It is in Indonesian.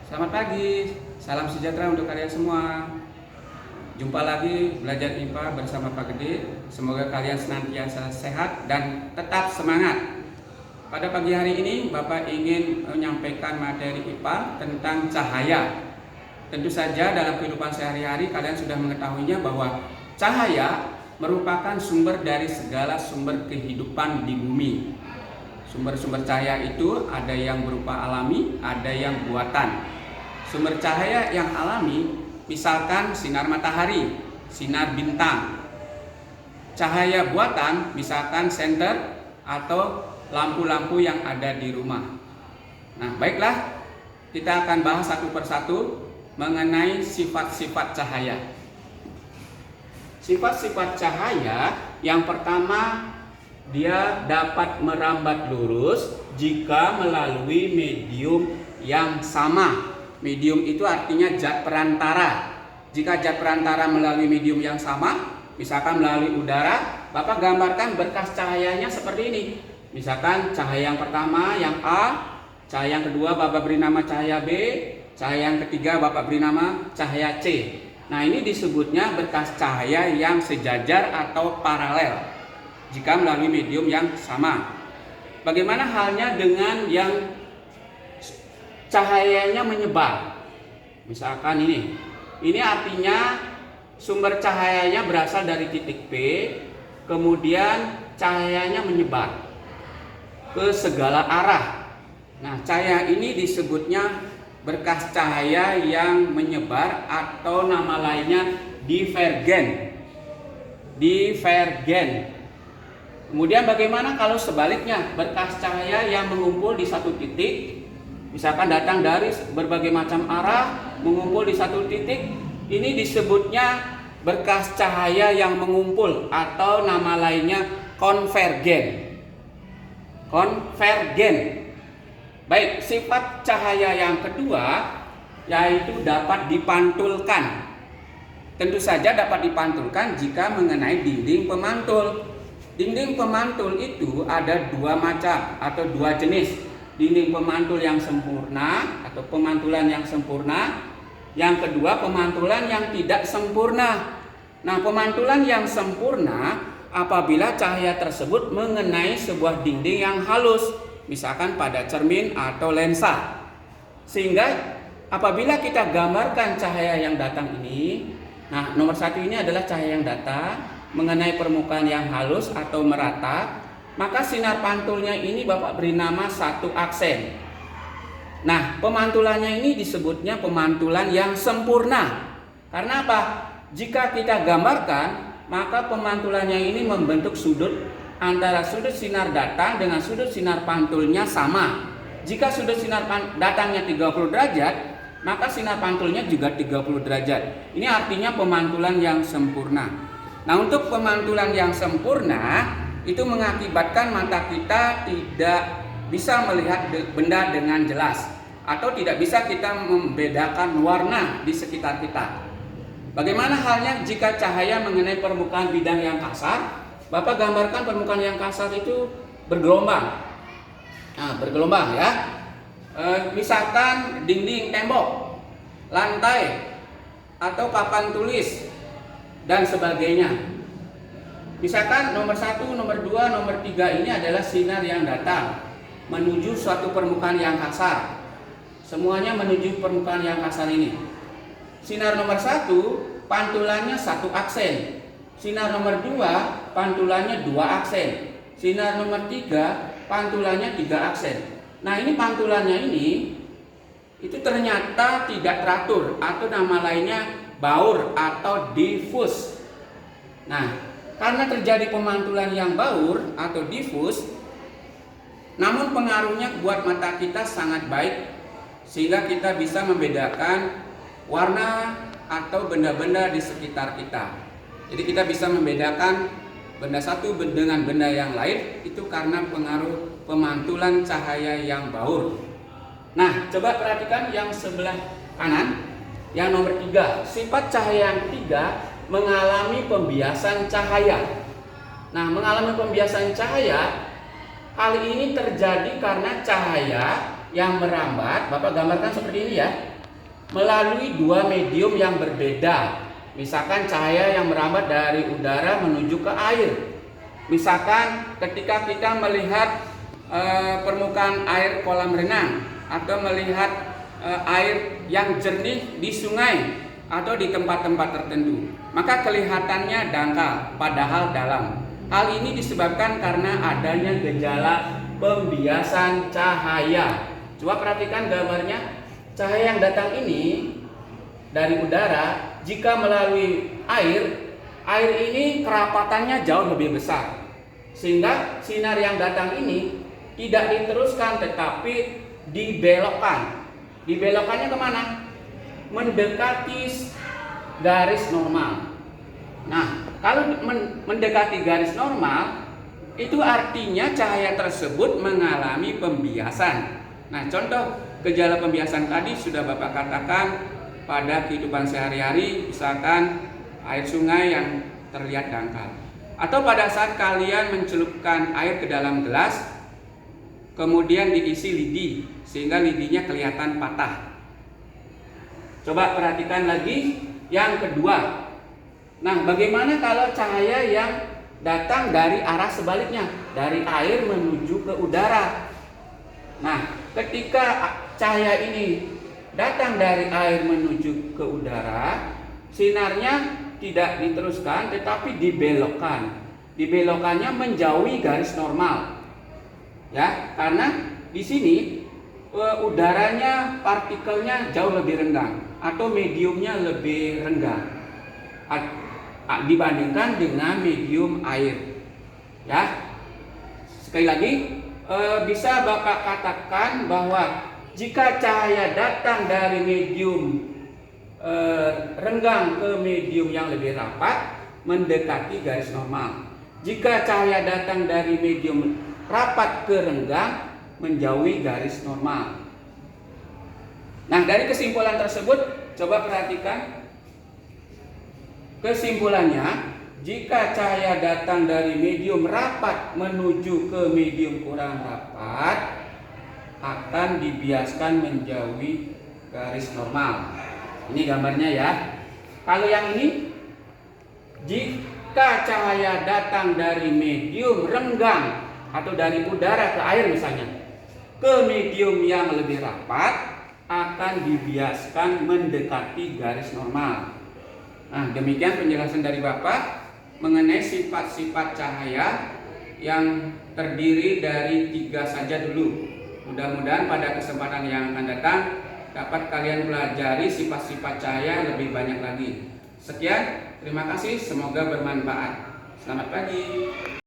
Selamat pagi, salam sejahtera untuk kalian semua. Jumpa lagi belajar IPA bersama Pak Gede. Semoga kalian senantiasa sehat dan tetap semangat. Pada pagi hari ini Bapak ingin menyampaikan materi IPA tentang cahaya. Tentu saja dalam kehidupan sehari-hari kalian sudah mengetahuinya bahwa cahaya merupakan sumber dari segala sumber kehidupan di bumi. Sumber-sumber cahaya itu ada yang berupa alami, ada yang buatan. Sumber cahaya yang alami misalkan sinar matahari, sinar bintang. Cahaya buatan misalkan senter atau lampu-lampu yang ada di rumah. Nah, baiklah, kita akan bahas satu persatu mengenai sifat-sifat cahaya. Sifat-sifat cahaya yang pertama, dia dapat merambat lurus jika melalui medium yang sama. Medium itu artinya zat perantara. Jika zat perantara melalui medium yang sama, misalkan melalui udara, Bapak gambarkan berkas cahayanya seperti ini. Misalkan cahaya yang pertama yang A, cahaya yang kedua Bapak beri nama cahaya B, cahaya yang ketiga Bapak beri nama cahaya C. Nah, ini disebutnya berkas cahaya yang sejajar atau paralel jika melalui medium yang sama. Bagaimana halnya dengan yang cahayanya menyebar? Misalkan ini artinya sumber cahayanya berasal dari titik P, kemudian cahayanya menyebar ke segala arah. Nah, cahaya ini disebutnya berkas cahaya yang menyebar atau nama lainnya divergen. Kemudian bagaimana kalau sebaliknya, berkas cahaya yang mengumpul di satu titik, misalkan datang dari berbagai macam arah, mengumpul di satu titik, ini disebutnya berkas cahaya yang mengumpul atau nama lainnya konvergen. Baik, sifat cahaya yang kedua yaitu dapat dipantulkan. Tentu saja dapat dipantulkan jika mengenai dinding pemantul. Dinding pemantul itu ada dua macam atau dua jenis. Dinding pemantul yang sempurna atau pemantulan yang sempurna. Yang kedua, pemantulan yang tidak sempurna. Nah, pemantulan yang sempurna apabila cahaya tersebut mengenai sebuah dinding yang halus, misalkan pada cermin atau lensa. Sehingga apabila kita gambarkan cahaya yang datang ini, nah, nomor satu ini adalah cahaya yang datang mengenai permukaan yang halus atau merata, maka sinar pantulnya ini Bapak beri nama satu aksen. Nah, pemantulannya ini disebutnya pemantulan yang sempurna. Karena apa? Jika kita gambarkan, maka pemantulannya ini membentuk sudut antara sudut sinar datang dengan sudut sinar pantulnya sama. Jika sudut sinar datangnya 30 derajat, maka sinar pantulnya juga 30 derajat. Ini artinya pemantulan yang sempurna. Nah, untuk pemantulan yang sempurna itu mengakibatkan mata kita tidak bisa melihat benda dengan jelas atau tidak bisa kita membedakan warna di sekitar kita. Bagaimana halnya jika cahaya mengenai permukaan bidang yang kasar? Bapak gambarkan permukaan yang kasar itu bergelombang. Nah, bergelombang ya. Misalkan dinding tembok, lantai, atau papan tulis dan sebagainya. Misalkan nomor 1, nomor 2, nomor 3 ini adalah sinar yang datang menuju suatu permukaan yang kasar. Semuanya menuju permukaan yang kasar ini. Sinar nomor 1 pantulannya satu aksen. Sinar nomor 2 pantulannya 2 aksen. Sinar nomor 3 pantulannya 3 aksen. Nah, ini pantulannya ini itu ternyata tidak teratur atau nama lainnya baur atau difus. Nah, karena terjadi pemantulan yang baur atau difus, namun pengaruhnya buat mata kita sangat baik sehingga kita bisa membedakan warna atau benda-benda di sekitar kita. Jadi kita bisa membedakan benda satu dengan benda yang lain itu karena pengaruh pemantulan cahaya yang baur. Nah, coba perhatikan yang sebelah kanan. Yang nomor 3, sifat cahaya yang ketiga mengalami pembiasan cahaya. Nah, mengalami pembiasan cahaya, hal ini terjadi karena cahaya yang merambat, Bapak gambarkan seperti ini ya. melalui dua medium yang berbeda. Misalkan cahaya yang merambat dari udara menuju ke air. Misalkan ketika kita melihat permukaan air kolam renang atau melihat air yang jernih di sungai atau di tempat-tempat tertentu, maka kelihatannya dangkal padahal dalam. Hal ini disebabkan karena adanya gejala pembiasan cahaya. Coba perhatikan gambarnya. Cahaya yang datang ini dari udara, jika melalui air ini kerapatannya jauh lebih besar, sehingga sinar yang datang ini tidak diteruskan tetapi dibelokkan. Dibelokkannya kemana? Mendekati garis normal. Nah, kalau mendekati garis normal, itu artinya cahaya tersebut mengalami pembiasan. Nah, contoh gejala pembiasan tadi sudah Bapak katakan pada kehidupan sehari-hari, misalkan air sungai yang terlihat dangkal, atau pada saat kalian mencelupkan air ke dalam gelas kemudian diisi lidi sehingga lidinya kelihatan patah. Coba perhatikan lagi yang kedua. Nah, bagaimana kalau cahaya yang datang dari arah sebaliknya, dari air menuju ke udara? Nah, ketika cahaya ini datang dari air menuju ke udara, sinarnya tidak diteruskan tetapi dibelokkan. Dibelokkannya menjauhi garis normal. Ya, karena di sini udaranya, partikelnya jauh lebih rendah atau mediumnya lebih rendah dibandingkan dengan medium air. Ya, sekali lagi bisa Bapak katakan bahwa jika cahaya datang dari medium renggang ke medium yang lebih rapat, mendekati garis normal. Jika cahaya datang dari medium rapat ke renggang, menjauhi garis normal. Nah, dari kesimpulan tersebut, coba perhatikan kesimpulannya. Jika cahaya datang dari medium rapat menuju ke medium kurang rapat, akan dibiaskan menjauhi garis normal. Ini gambarnya ya. Kalau yang ini, jika cahaya datang dari medium renggang atau dari udara ke air misalnya, ke medium yang lebih rapat, akan dibiaskan mendekati garis normal. Nah, demikian penjelasan dari Bapak mengenai sifat-sifat cahaya yang terdiri dari 3 saja dulu. Mudah-mudahan pada kesempatan yang akan datang dapat kalian pelajari sifat-sifat cahaya lebih banyak lagi. Sekian, terima kasih, semoga bermanfaat. Selamat pagi.